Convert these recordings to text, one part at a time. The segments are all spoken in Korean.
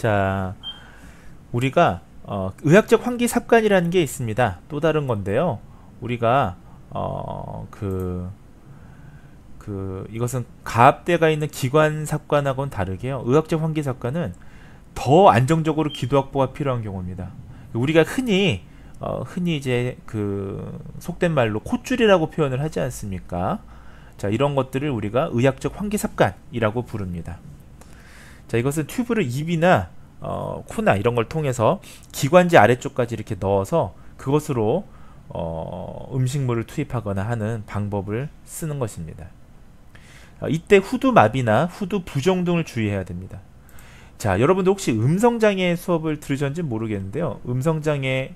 자, 우리가 의학적 환기삽관이라는 게 있습니다. 또 다른 건데요. 우리가 이것은 가압대가 있는 기관삽관하고는 다르게요. 의학적 환기삽관은 더 안정적으로 기도확보가 필요한 경우입니다. 우리가 흔히 이제 속된 말로 콧줄이라고 표현을 하지 않습니까? 자, 이런 것들을 우리가 의학적 환기삽관이라고 부릅니다. 자, 이것은 튜브를 입이나 코나 이런 걸 통해서 기관지 아래쪽까지 이렇게 넣어서 그것으로 음식물을 투입하거나 하는 방법을 쓰는 것입니다. 이때 후두마비나 후두 부종 등을 주의해야 됩니다. 자, 여러분들 혹시 음성장애 수업을 들으셨는지 모르겠는데요. 음성장애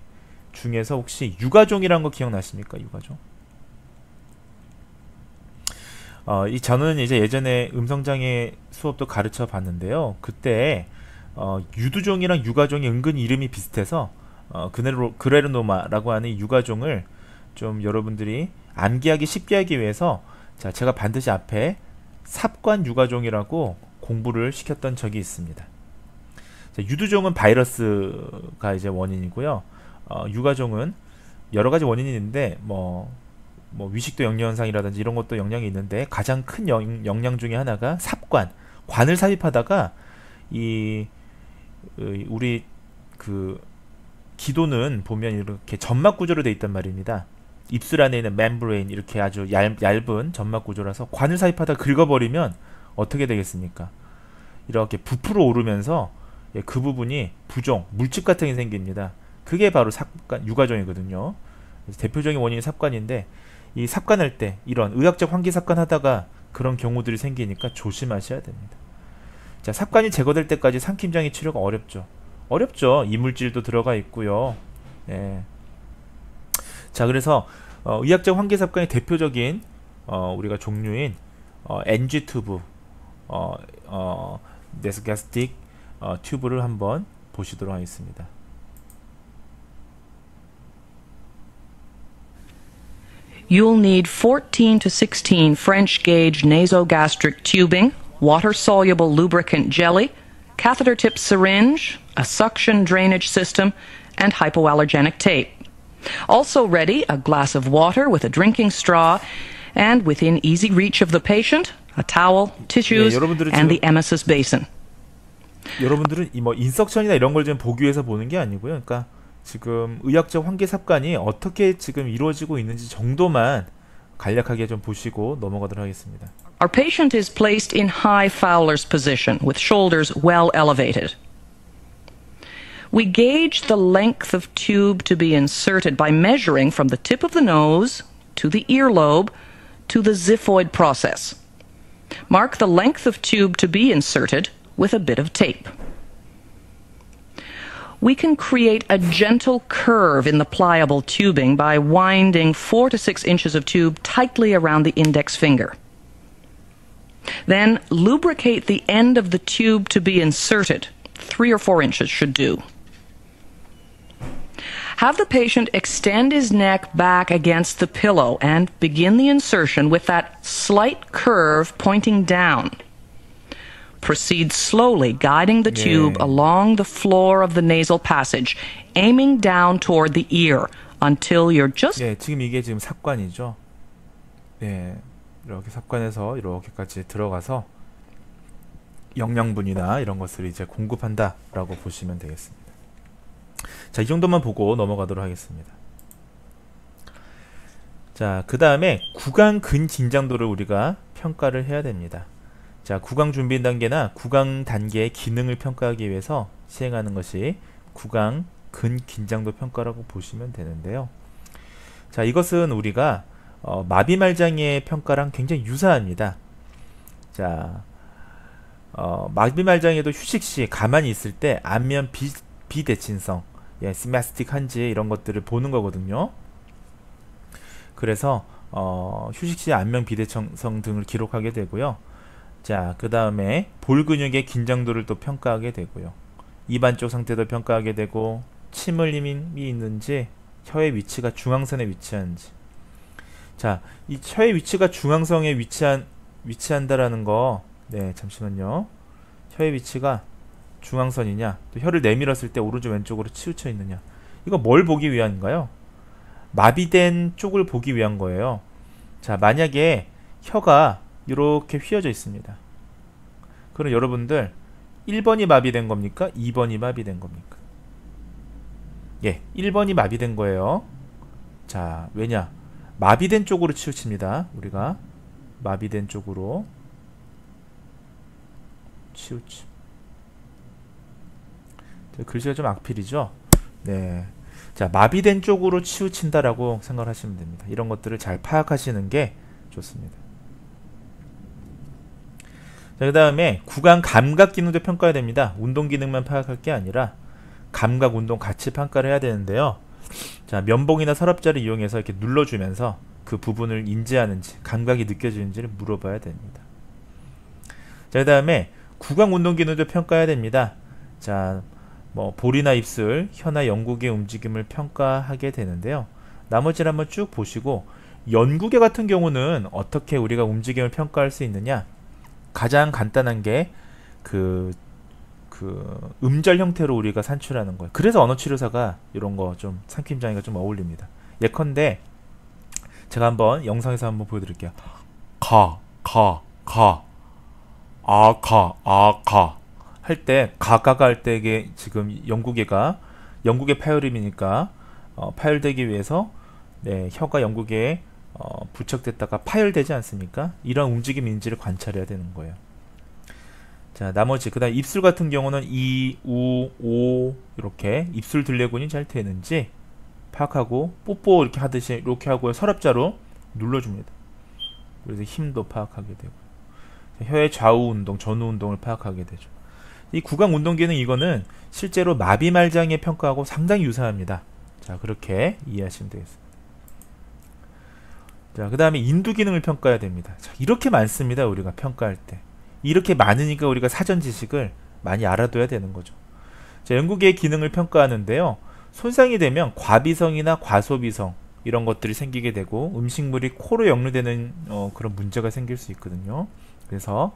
중에서 혹시 유가종이라는 거 기억나십니까? 유가종. 저는 이제 예전에 음성장애 수업도 가르쳐 봤는데요. 그때 유두종이랑 유가종이 은근히 이름이 비슷해서 그레르노마라고 하는 이 유가종을 좀 여러분들이 암기하기 쉽게 하기 위해서 제가 반드시 앞에 삽관 유가종이라고 공부를 시켰던 적이 있습니다. 자, 유두종은 바이러스가 이제 원인이고요. 유가종은 여러 가지 원인이 있는데 뭐 위식도 영양현상이라든지 이런 것도 영향이 있는데 가장 큰 영양 중에 하나가 삽관, 관을 삽입하다가 우리 기도는 보면 이렇게 점막 구조로 되어 있단 말입니다. 입술 안에 있는 멤브레인 이렇게 아주 얇은 점막 구조라서 관을 삽입하다 긁어버리면 어떻게 되겠습니까? 이렇게 부풀어 오르면서 그 부분이 부종, 물집 같은 게 생깁니다. 그게 바로 삽관, 유가종이거든요. 대표적인 원인이 삽관인데 이 삽관할 때 이런 의학적 환기삽관 하다가 그런 경우들이 생기니까 조심하셔야 됩니다. 자, 삽관이 제거될 때까지 삼킴장애 치료가 어렵죠. 이물질도 들어가 있고요. 네. 자, 그래서 의학적 환기삽관의 대표적인 우리가 종류인 NG 튜브, 네소가스틱 튜브를 한번 보시도록 하겠습니다. You'll need 14 to 16 French gauge nasogastric tubing, water-soluble lubricant jelly, catheter-tip syringe, a suction drainage system, and hypoallergenic tape. Also ready, a glass of water with a drinking straw, and within easy reach of the patient, a towel, tissues, and the emesis basin. 여러분들은 인석션이나 이런 걸 좀 보기 위해서 보는 게 아니고요. 그러니까 지금 의학적 환기삽관이 어떻게 지금 이루어지고 있는지 정도만 간략하게 좀 보시고 넘어가도록 하겠습니다. Our patient is placed in high Fowler's position with shoulders well elevated. We gauge the length of tube to be inserted by measuring from the tip of the nose to the earlobe to the xiphoid process. Mark the length of tube to be inserted with a bit of tape. We can create a gentle curve in the pliable tubing by winding 4 to 6 inches of tube tightly around the index finger. Then lubricate the end of the tube to be inserted. 3 or 4 inches should do. Have the patient extend his neck back against the pillow and begin the insertion with that slight curve pointing down. Proceed slowly, guiding the tube along the floor of the nasal passage, aiming down toward the ear until you're just... 지금 이게 지금 삽관이죠. 이렇게 삽관에서 이렇게까지 들어가서 영양분이나 이런 것을 이제 공급한다라고 보시면 되겠습니다. 자, 이 정도만 보고 넘어가도록 하겠습니다. 자, 그 다음에 구강 근 긴장도를 우리가 평가를 해야 됩니다. 자, 구강 준비 단계나 구강 단계의 기능을 평가하기 위해서 시행하는 것이 구강 근 긴장도 평가라고 보시면 되는데요. 자, 이것은 우리가 마비말장애 평가랑 굉장히 유사합니다. 자, 마비말장애도 휴식 시 가만히 있을 때 안면 비대칭성, 시메스틱한지 이런 것들을 보는 거거든요. 그래서 휴식 시 안면 비대칭성 등을 기록하게 되고요. 자, 그 다음에 볼 근육의 긴장도를 또 평가하게 되고요. 입안 쪽 상태도 평가하게 되고, 침 흘림이 있는지, 혀의 위치가 중앙선에 위치하는지. 자, 이 혀의 위치가 중앙선에 위치한다라는 거, 잠시만요. 혀의 위치가 중앙선이냐, 또 혀를 내밀었을 때 오른쪽 왼쪽으로 치우쳐 있느냐. 이거 뭘 보기 위한가요? 마비된 쪽을 보기 위한 거예요. 자, 만약에 혀가 이렇게 휘어져 있습니다. 그럼 여러분들 1번이 마비된 겁니까? 2번이 마비된 겁니까? 예, 1번이 마비된 거예요. 자, 왜냐? 마비된 쪽으로 치우칩니다. 우리가 마비된 쪽으로 치우침. 글씨가 좀 악필이죠? 네. 자, 마비된 쪽으로 치우친다라고 생각을 하시면 됩니다. 이런 것들을 잘 파악하시는 게 좋습니다. 자, 그 다음에 구강 감각 기능도 평가해야 됩니다. 운동 기능만 파악할 게 아니라 감각, 운동 같이 평가를 해야 되는데요. 자, 면봉이나 서랍자를 이용해서 이렇게 눌러주면서 그 부분을 인지하는지, 감각이 느껴지는지를 물어봐야 됩니다. 자, 그 다음에 구강 운동 기능도 평가해야 됩니다. 자, 뭐 볼이나 입술, 혀나 영구개 움직임을 평가하게 되는데요. 나머지를 한번 쭉 보시고, 연구개 같은 경우는 어떻게 우리가 움직임을 평가할 수 있느냐? 가장 간단한 게 그 음절 형태로 우리가 산출하는 거예요. 그래서 언어치료사가 이런 거 좀 상킴장애가 좀 어울립니다. 예컨대 제가 한번 영상에서 한번 보여드릴게요. 가, 할 때 가가가 할 때 이게 지금 영국의 파열음이니까 파열되기 위해서 네, 혀가 영국에 부착됐다가 파열되지 않습니까? 이런 움직임 인지를 관찰해야 되는 거예요. 자, 나머지 그다음 입술 같은 경우는 이, 우, 오 이렇게 입술 둘레근이 잘 되는지 파악하고 뽀뽀 이렇게 하듯이 이렇게 하고 서랍자로 눌러줍니다. 그래서 힘도 파악하게 되고 혀의 좌우 운동, 전후 운동을 파악하게 되죠. 이 구강 운동 기능 이거는 실제로 마비 말장애 평가하고 상당히 유사합니다. 자, 그렇게 이해하시면 되겠습니다. 자, 그 다음에 인두 기능을 평가해야 됩니다. 자, 이렇게 많습니다. 우리가 평가할 때. 이렇게 많으니까 우리가 사전 지식을 많이 알아둬야 되는 거죠. 자, 영구개의 기능을 평가하는데요. 손상이 되면 과비성이나 과소비성 이런 것들이 생기게 되고 음식물이 코로 역류되는 그런 문제가 생길 수 있거든요. 그래서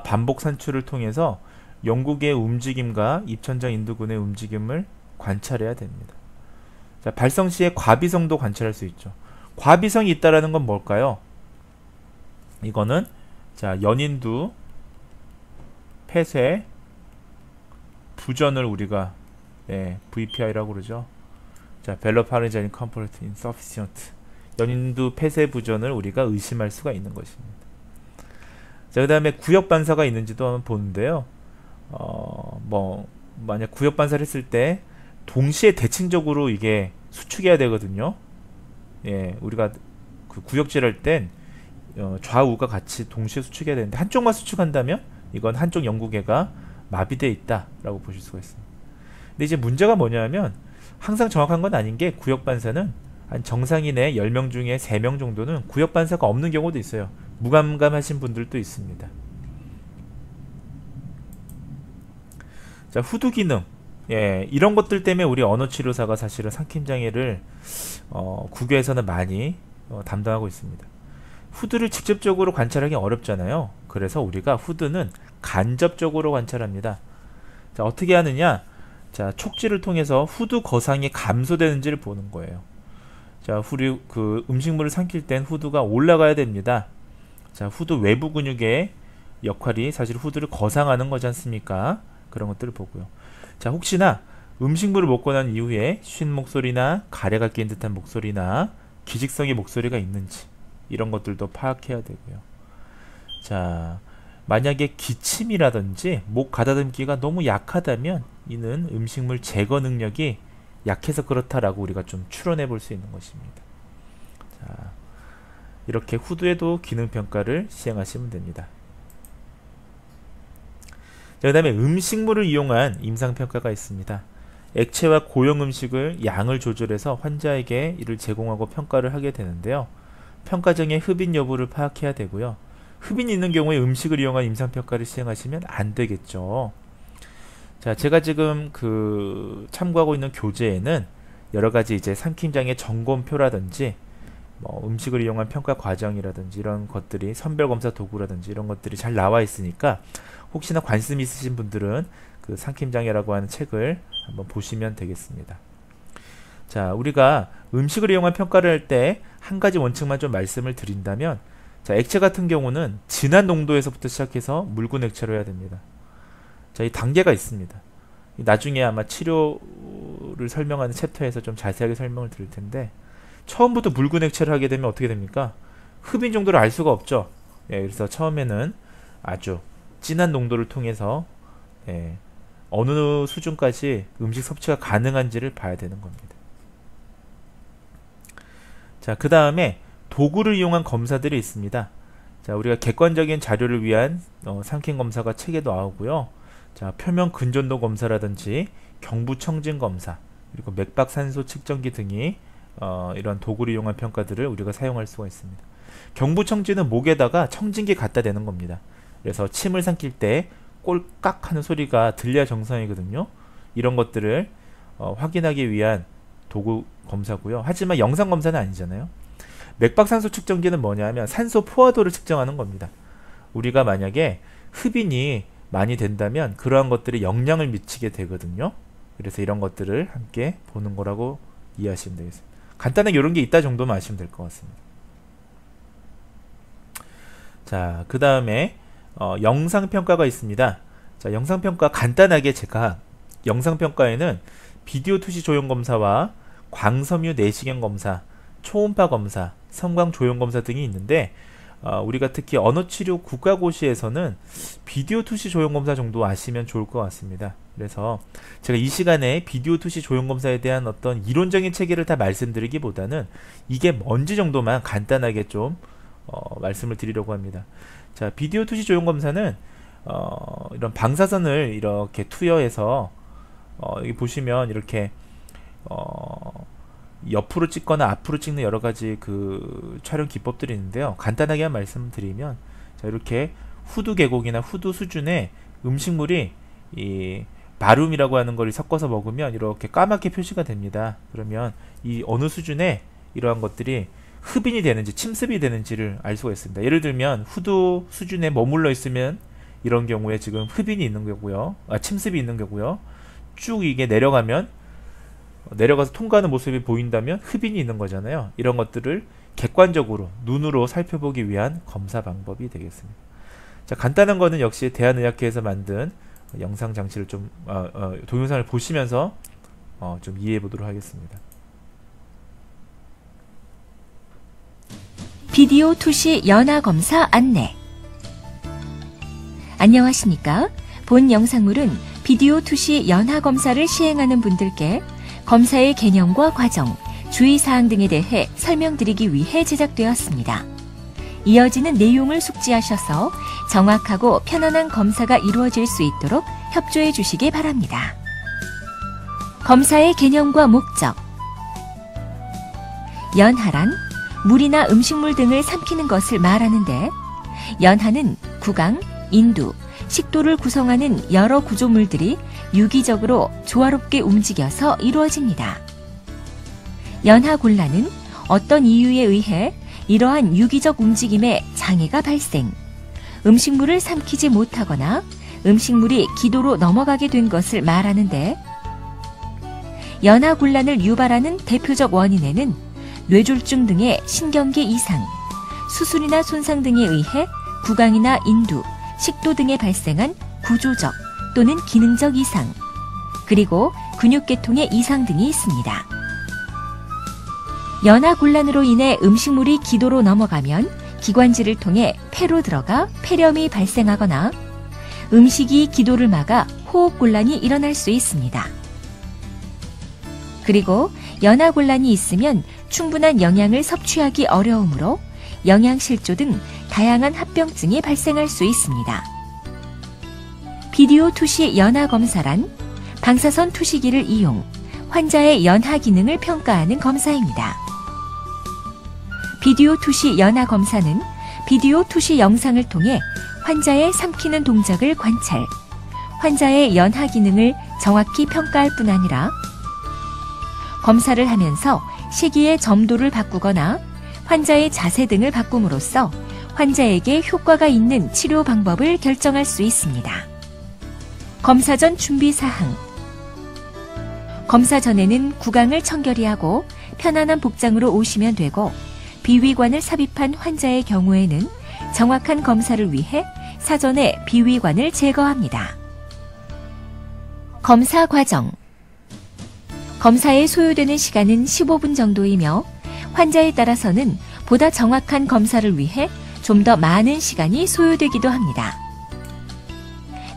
반복 산출을 통해서 영구개의 움직임과 입천장 인두근의 움직임을 관찰해야 됩니다. 자, 발성 시에 과비성도 관찰할 수 있죠. 과비성이 있다라는 건 뭘까요? 이거는 자, 연인두 폐쇄 부전을 우리가 VPI라고 그러죠. 자, 벨로파르자닌 컴플리트 인서피시언트 연인두 폐쇄 부전을 우리가 의심할 수가 있는 것입니다. 자, 그 다음에 구역 반사가 있는지도 한번 보는데요. 만약 구역 반사를 했을 때 동시에 대칭적으로 이게 수축해야 되거든요. 예, 우리가 그 구역질 할 땐 좌우가 같이 동시에 수축해야 되는데 한쪽만 수축한다면 이건 한쪽 영구개가 마비되어 있다라고 보실 수가 있습니다. 근데 이제 문제가 뭐냐면 항상 정확한 건 아닌 게 구역 반사는 한 정상인의 10명 중에 3명 정도는 구역 반사가 없는 경우도 있어요. 무감감하신 분들도 있습니다. 자, 후두 기능. 예, 이런 것들 때문에 우리 언어치료사가 사실은 상킴장애를 국외에서는 많이 담당하고 있습니다. 후두를 직접적으로 관찰하기 어렵잖아요. 그래서 우리가 후두는 간접적으로 관찰합니다. 자, 어떻게 하느냐? 자, 촉지를 통해서 후두 거상이 감소되는지를 보는 거예요. 자, 그 음식물을 삼킬 땐 후두가 올라가야 됩니다. 자, 후두 외부 근육의 역할이 사실 후두를 거상하는 거지 않습니까? 그런 것들을 보고요. 자, 혹시나 음식물을 먹고 난 이후에 쉰 목소리나 가래가 낀 듯한 목소리나 기직성의 목소리가 있는지 이런 것들도 파악해야 되고요. 자, 만약에 기침이라든지 목 가다듬기가 너무 약하다면 이는 음식물 제거 능력이 약해서 그렇다라고 우리가 좀 추론해 볼 수 있는 것입니다. 자, 이렇게 후두에도 기능평가를 시행하시면 됩니다. 자, 그 다음에 음식물을 이용한 임상평가가 있습니다. 액체와 고형 음식을 양을 조절해서 환자에게 이를 제공하고 평가를 하게 되는데요. 평가정의 흡인 여부를 파악해야 되고요. 흡인이 있는 경우에 음식을 이용한 임상평가를 시행하시면 안 되겠죠. 자, 제가 지금 참고하고 있는 교재에는 여러가지 이제 삼킴장애 점검표라든지 뭐 음식을 이용한 평가 과정이라든지 이런 것들이 선별검사 도구라든지 이런 것들이 잘 나와 있으니까 혹시나 관심 있으신 분들은 그 삼킴장애라고 하는 책을 한번 보시면 되겠습니다. 자, 우리가 음식을 이용한 평가를 할 때 한 가지 원칙만 좀 말씀을 드린다면, 자, 액체 같은 경우는 진한 농도에서부터 시작해서 묽은 액체로 해야 됩니다. 자, 이 단계가 있습니다. 나중에 아마 치료를 설명하는 챕터에서 좀 자세하게 설명을 드릴 텐데, 처음부터 묽은 액체를 하게 되면 어떻게 됩니까? 흡인 정도를 알 수가 없죠. 예, 그래서 처음에는 아주 진한 농도를 통해서 어느 수준까지 음식 섭취가 가능한지를 봐야 되는 겁니다. 자, 그 다음에 도구를 이용한 검사들이 있습니다. 자, 우리가 객관적인 자료를 위한 삼킴 검사가 책에 나오고요. 자, 표면 근전도 검사라든지 경부청진 검사, 그리고 맥박산소 측정기 등이 이런 도구를 이용한 평가들을 우리가 사용할 수가 있습니다. 경부청진은 목에다가 청진기 갖다 대는 겁니다. 그래서 침을 삼킬 때 꼴깍 하는 소리가 들려야 정상이거든요. 이런 것들을 확인하기 위한 도구 검사고요. 하지만 영상 검사는 아니잖아요. 맥박산소 측정기는 뭐냐 하면 산소 포화도를 측정하는 겁니다. 우리가 만약에 흡인이 많이 된다면 그러한 것들이 영향을 미치게 되거든요. 그래서 이런 것들을 함께 보는 거라고 이해하시면 되겠습니다. 간단하게 이런 게 있다 정도만 아시면 될 것 같습니다. 자, 그 다음에 영상평가가 있습니다. 자, 영상평가 간단하게 제가 영상평가에는 비디오 투시 조형 검사와 광섬유 내시경 검사, 초음파 검사, 섬광 조형 검사 등이 있는데 우리가 특히 언어치료 국가고시에서는 비디오 투시 조형 검사 정도 아시면 좋을 것 같습니다. 그래서 제가 이 시간에 비디오 투시 조형 검사에 대한 어떤 이론적인 체계를 다 말씀드리기보다는 이게 뭔지 정도만 간단하게 좀 말씀을 드리려고 합니다. 자, 비디오 투시 조형 검사는 이런 방사선을 이렇게 투여해서 여기 보시면 이렇게 옆으로 찍거나 앞으로 찍는 여러 가지 그 촬영 기법들이 있는데요. 간단하게 말씀드리면, 자, 이렇게 후두 계곡이나 후두 수준의 음식물이 이 바륨이라고 하는 걸 섞어서 먹으면 이렇게 까맣게 표시가 됩니다. 그러면 이 어느 수준에 이러한 것들이 흡인이 되는지 침습이 되는지를 알 수가 있습니다. 예를 들면 후두 수준에 머물러 있으면 이런 경우에 지금 흡인이 있는 거고요. 침습이 있는 거고요. 쭉 이게 내려가서 통과하는 모습이 보인다면 흡인이 있는 거잖아요. 이런 것들을 객관적으로 눈으로 살펴보기 위한 검사 방법이 되겠습니다. 자, 간단한 거는 역시 대한의학회에서 만든 영상 장치를 좀 동영상을 보시면서 좀 이해해 보도록 하겠습니다. 비디오 투시 연화 검사 안내. 안녕하십니까? 본 영상물은 비디오 투시 연화 검사를 시행하는 분들께 검사의 개념과 과정, 주의사항 등에 대해 설명드리기 위해 제작되었습니다. 이어지는 내용을 숙지하셔서 정확하고 편안한 검사가 이루어질 수 있도록 협조해 주시기 바랍니다. 검사의 개념과 목적. 연하란 물이나 음식물 등을 삼키는 것을 말하는데, 연하는 구강, 인두, 식도를 구성하는 여러 구조물들이 유기적으로 조화롭게 움직여서 이루어집니다. 연하곤란은 어떤 이유에 의해 이러한 유기적 움직임에 장애가 발생, 음식물을 삼키지 못하거나 음식물이 기도로 넘어가게 된 것을 말하는데, 연하곤란을 유발하는 대표적 원인에는 뇌졸중 등의 신경계 이상, 수술이나 손상 등에 의해 구강이나 인두, 식도 등에 발생한 구조적 또는 기능적 이상, 그리고 근육계통의 이상 등이 있습니다. 연하곤란으로 인해 음식물이 기도로 넘어가면 기관지를 통해 폐로 들어가 폐렴이 발생하거나 음식이 기도를 막아 호흡곤란이 일어날 수 있습니다. 그리고 연하곤란이 있으면 충분한 영양을 섭취하기 어려우므로 영양실조 등 다양한 합병증이 발생할 수 있습니다. 비디오 투시 연하 검사란 방사선 투시기를 이용 환자의 연하 기능을 평가하는 검사입니다. 비디오 투시 연하 검사는 비디오 투시 영상을 통해 환자의 삼키는 동작을 관찰, 환자의 연하 기능을 정확히 평가할 뿐 아니라 검사를 하면서 시기의 점도를 바꾸거나 환자의 자세 등을 바꿈으로써 환자에게 효과가 있는 치료 방법을 결정할 수 있습니다. 검사 전 준비 사항. 검사 전에는 구강을 청결히하고 편안한 복장으로 오시면 되고, 비위관을 삽입한 환자의 경우에는 정확한 검사를 위해 사전에 비위관을 제거합니다. 검사 과정. 검사에 소요되는 시간은 15분 정도이며 환자에 따라서는 보다 정확한 검사를 위해 좀 더 많은 시간이 소요되기도 합니다.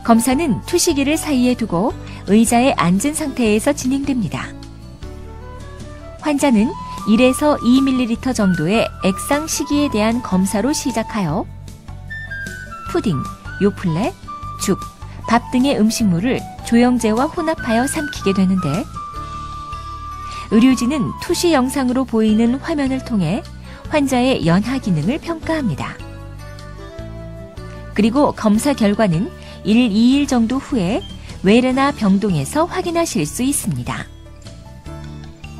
검사는 투시기를 사이에 두고 의자에 앉은 상태에서 진행됩니다. 환자는 1에서 2ml 정도의 액상 시기에 대한 검사로 시작하여 푸딩, 요플레, 죽, 밥 등의 음식물을 조영제와 혼합하여 삼키게 되는데, 의료진은 투시 영상으로 보이는 화면을 통해 환자의 연하 기능을 평가합니다. 그리고 검사 결과는 1, 2일 정도 후에 외래나 병동에서 확인하실 수 있습니다.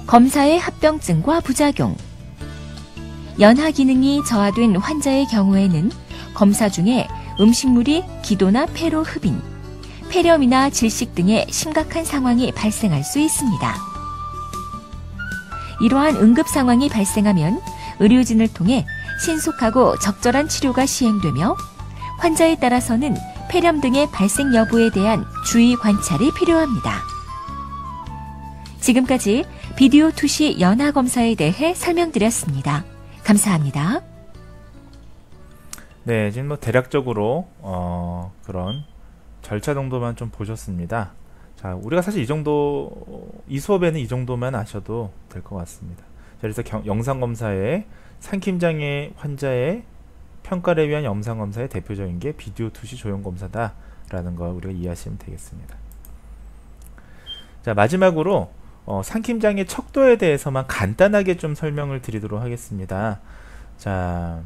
검사의 합병증과 부작용. 연하 기능이 저하된 환자의 경우에는 검사 중에 음식물이 기도나 폐로 흡인, 폐렴이나 질식 등의 심각한 상황이 발생할 수 있습니다. 이러한 응급 상황이 발생하면 의료진을 통해 신속하고 적절한 치료가 시행되며, 환자에 따라서는 폐렴 등의 발생 여부에 대한 주의 관찰이 필요합니다. 지금까지 비디오 투시 연하 검사에 대해 설명드렸습니다. 감사합니다. 네, 지금 뭐 대략적으로 그런 절차 정도만 좀 보셨습니다. 자, 우리가 사실 이 수업에는 이 정도만 아셔도 될 것 같습니다. 자, 그래서 영상검사의 상킴장애 환자의 평가를 위한 영상검사의 대표적인 게 비디오 투시 조형검사다 라는 걸 우리가 이해하시면 되겠습니다. 자, 마지막으로 상킴장애 척도에 대해서만 간단하게 좀 설명을 드리도록 하겠습니다. 자,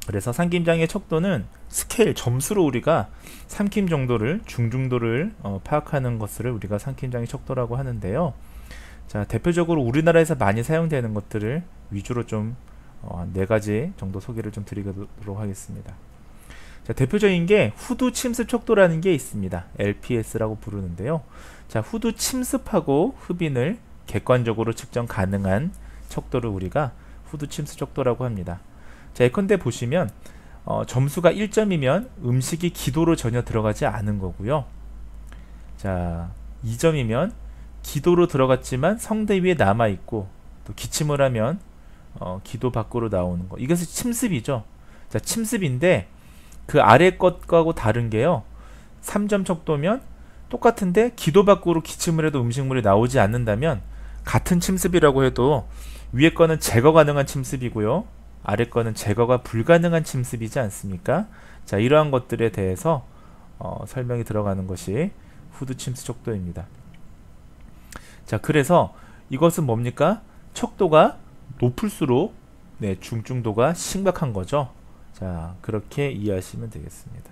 그래서 상킴장애 척도는 스케일, 점수로 우리가 삼킴 정도를, 중중도를 파악하는 것을 우리가 상킴장애 척도라고 하는데요. 자, 대표적으로 우리나라에서 많이 사용되는 것들을 위주로 좀 4가지 정도 소개를 좀 드리도록 하겠습니다. 자, 대표적인 게 후두 침습 척도라는 게 있습니다. LPS라고 부르는데요. 자, 후두 침습하고 흡인을 객관적으로 측정 가능한 척도를 우리가 후두 침습 척도라고 합니다. 자, 예컨대 보시면 점수가 1점이면 음식이 기도로 전혀 들어가지 않은 거고요. 자, 2점이면 기도로 들어갔지만 성대 위에 남아있고, 또 기침을 하면 기도 밖으로 나오는 거. 이것은 침습이죠. 자, 침습인데 그 아래 것하고 다른 게요. 3점 척도면 똑같은데 기도 밖으로 기침을 해도 음식물이 나오지 않는다면 같은 침습이라고 해도 위에 거는 제거 가능한 침습이고요. 아래 거는 제거가 불가능한 침습이지 않습니까? 자, 이러한 것들에 대해서 설명이 들어가는 것이 후두 침습 척도입니다. 자, 그래서 이것은 뭡니까? 척도가 높을수록 중증도가 심각한 거죠. 자, 그렇게 이해하시면 되겠습니다.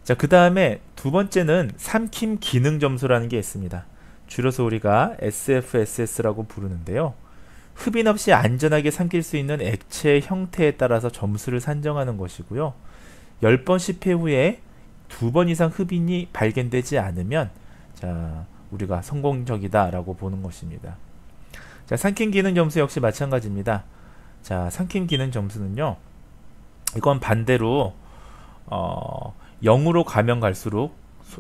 자, 그 다음에 두 번째는 삼킴 기능 점수라는 게 있습니다. 줄여서 우리가 SFSS라고 부르는데요. 흡인 없이 안전하게 삼킬 수 있는 액체의 형태에 따라서 점수를 산정하는 것이고요. 10번 실패 후에 2번 이상 흡인이 발견되지 않으면 자, 우리가 성공적이다 라고 보는 것입니다. 자, 삼킴 기능 점수 역시 마찬가지입니다. 자, 삼킴 기능 점수는요, 이건 반대로 0으로 가면 갈수록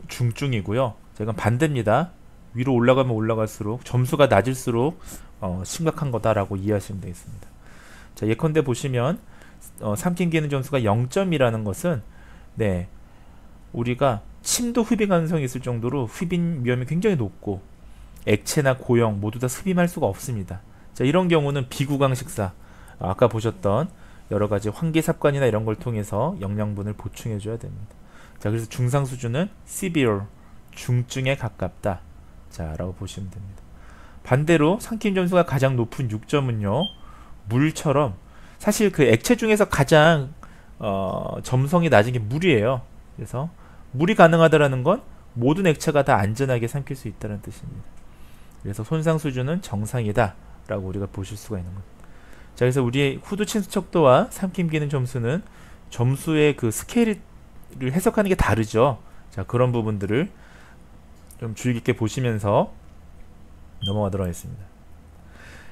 중증이고요. 자, 이건 반대입니다. 위로 올라가면 올라갈수록 점수가 낮을수록 심각한 거다라고 이해하시면 되겠습니다. 자, 예컨대 보시면 삼킴 기능 점수가 0점이라는 것은 우리가 침도 흡입 가능성이 있을 정도로 흡입 위험이 굉장히 높고 액체나 고형 모두 다 흡입할 수가 없습니다. 자, 이런 경우는 비구강 식사, 아까 보셨던 여러가지 환기삽관이나 이런 걸 통해서 영양분을 보충해 줘야 됩니다. 자, 그래서 중상 수준은 severe, 중증에 가깝다 자, 라고 보시면 됩니다. 반대로 삼킴 점수가 가장 높은 6점은요, 물처럼 사실 그 액체 중에서 가장 점성이 낮은 게 물이에요. 그래서 물이 가능하다라는 건 모든 액체가 다 안전하게 삼킬 수 있다는 뜻입니다. 그래서 손상 수준은 정상이다 라고 우리가 보실 수가 있는 겁니다. 자, 그래서 우리의 후두 침수 척도와 삼킴 기능 점수는 점수의 그 스케일을 해석하는 게 다르죠. 자, 그런 부분들을 좀 주의 깊게 보시면서 넘어가도록 하겠습니다.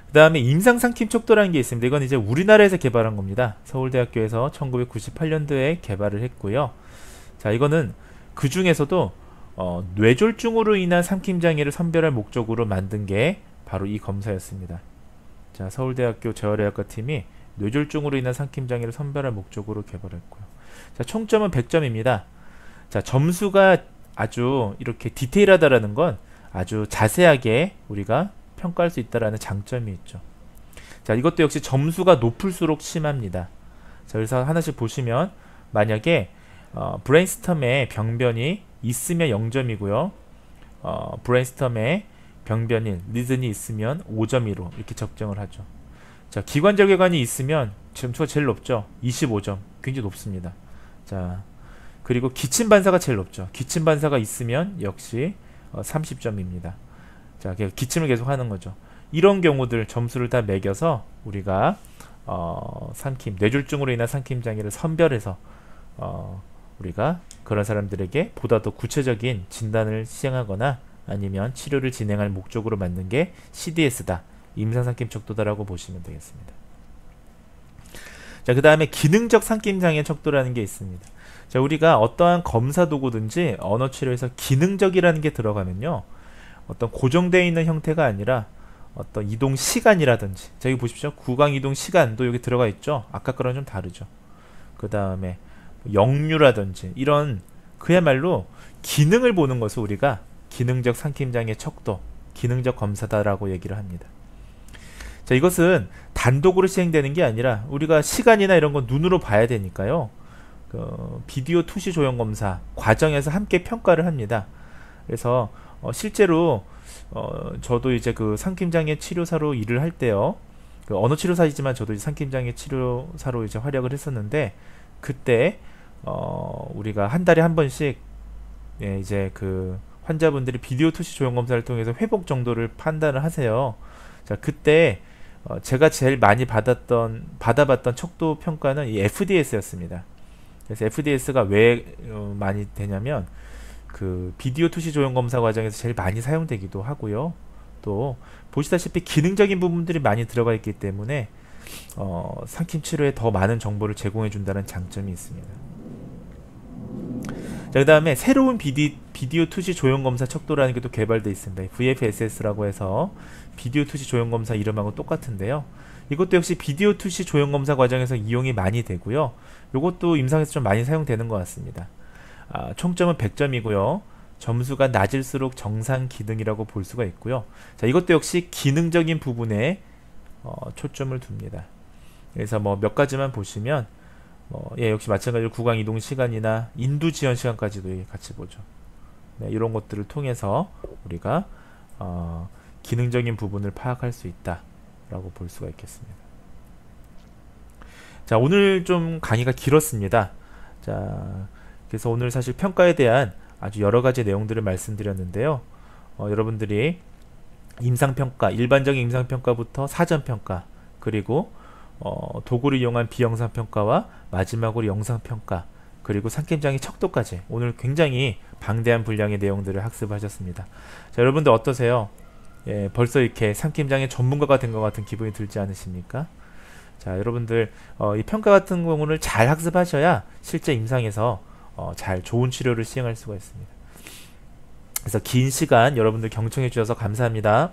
그 다음에 임상 삼킴 척도라는 게 있습니다. 이건 이제 우리나라에서 개발한 겁니다. 서울대학교에서 1998년도에 개발을 했고요. 자, 이거는 그 중에서도 뇌졸중으로 인한 삼킴 장애를 선별할 목적으로 만든 게 바로 이 검사였습니다. 자, 서울대학교 재활의학과 팀이 뇌졸중으로 인한 삼킴 장애를 선별할 목적으로 개발했고요. 자, 총점은 100점입니다. 자, 점수가 아주 이렇게 디테일하다라는 건 아주 자세하게 우리가 평가할 수 있다라는 장점이 있죠. 자, 이것도 역시 점수가 높을수록 심합니다. 자, 그래서 하나씩 보시면 만약에 브레인스텀에 병변이 있으면 0점이고요. 브레인스텀에 병변인, 리든이 있으면 5점으로 이렇게 적정을 하죠. 자, 기관절개관이 있으면 점수가 제일 높죠. 25점. 굉장히 높습니다. 자, 그리고 기침 반사가 제일 높죠. 기침 반사가 있으면 역시 30점입니다. 자, 기침을 계속 하는 거죠. 이런 경우들 점수를 다 매겨서 우리가 삼킴, 뇌졸중으로 인한 삼킴 장애를 선별해서 우리가 그런 사람들에게 보다 더 구체적인 진단을 시행하거나 아니면 치료를 진행할 목적으로 만든 게 CDS다. 임상 삼킴 척도다라고 보시면 되겠습니다. 자, 그 다음에 기능적 삼킴 장애 척도라는 게 있습니다. 자, 우리가 어떠한 검사 도구든지 언어 치료에서 기능적이라는 게 들어가면요, 어떤 고정되어 있는 형태가 아니라 어떤 이동 시간이라든지, 자, 여기 보십시오. 구강 이동 시간도 여기 들어가 있죠. 아까 거랑 좀 다르죠. 그 다음에 역류라든지 이런 그야말로 기능을 보는 것을 우리가 기능적 삼킴장애 척도, 기능적 검사다라고 얘기를 합니다. 자, 이것은 단독으로 시행되는 게 아니라 우리가 시간이나 이런 거 눈으로 봐야 되니까요. 비디오 투시 조형 검사 과정에서 함께 평가를 합니다. 그래서 실제로 저도 이제 그 삼킴장애 치료사로 일을 할 때요. 그 언어 치료사이지만 저도 이제 삼킴장애 치료사로 이제 활약을 했었는데, 그때 우리가 한 달에 한 번씩 이제 그 환자분들이 비디오 투시 조형 검사를 통해서 회복 정도를 판단을 하세요. 자, 그때 제가 제일 많이 받아봤던 척도 평가는 이 FDS였습니다. 그래서 FDS가 왜 많이 되냐면 그 비디오 투시 조형 검사 과정에서 제일 많이 사용되기도 하고요. 또 보시다시피 기능적인 부분들이 많이 들어가 있기 때문에 삼킴 치료에 더 많은 정보를 제공해 준다는 장점이 있습니다. 자, 그 다음에 새로운 비디오 투시 조형 검사 척도라는 게 또 개발되어 있습니다. VFSS라고 해서 비디오 투시 조형 검사 이름하고 똑같은데요. 이것도 역시 비디오 투시 조형 검사 과정에서 이용이 많이 되고요. 이것도 임상에서 좀 많이 사용되는 것 같습니다. 총점은 100점이고요. 점수가 낮을수록 정상 기능이라고 볼 수가 있고요. 자, 이것도 역시 기능적인 부분에 초점을 둡니다. 그래서 뭐 몇 가지만 보시면 역시 마찬가지로 구강 이동 시간이나 인두 지연 시간까지도 같이 보죠. 네, 이런 것들을 통해서 우리가 기능적인 부분을 파악할 수 있다라고 볼 수가 있겠습니다. 자, 오늘 좀 강의가 길었습니다. 자, 그래서 오늘 사실 평가에 대한 아주 여러 가지 내용들을 말씀드렸는데요. 여러분들이 임상평가, 일반적인 임상평가부터 사전평가, 그리고 도구를 이용한 비영상평가와 마지막으로 영상평가, 그리고 삼킴장애 척도까지 오늘 굉장히 방대한 분량의 내용들을 학습하셨습니다. 자, 여러분들 어떠세요? 예, 벌써 이렇게 삼킴장애 전문가가 된 것 같은 기분이 들지 않으십니까? 자, 여러분들 이 평가 같은 경우를 잘 학습하셔야 실제 임상에서 잘 좋은 치료를 시행할 수가 있습니다. 그래서 긴 시간 여러분들 경청해 주셔서 감사합니다.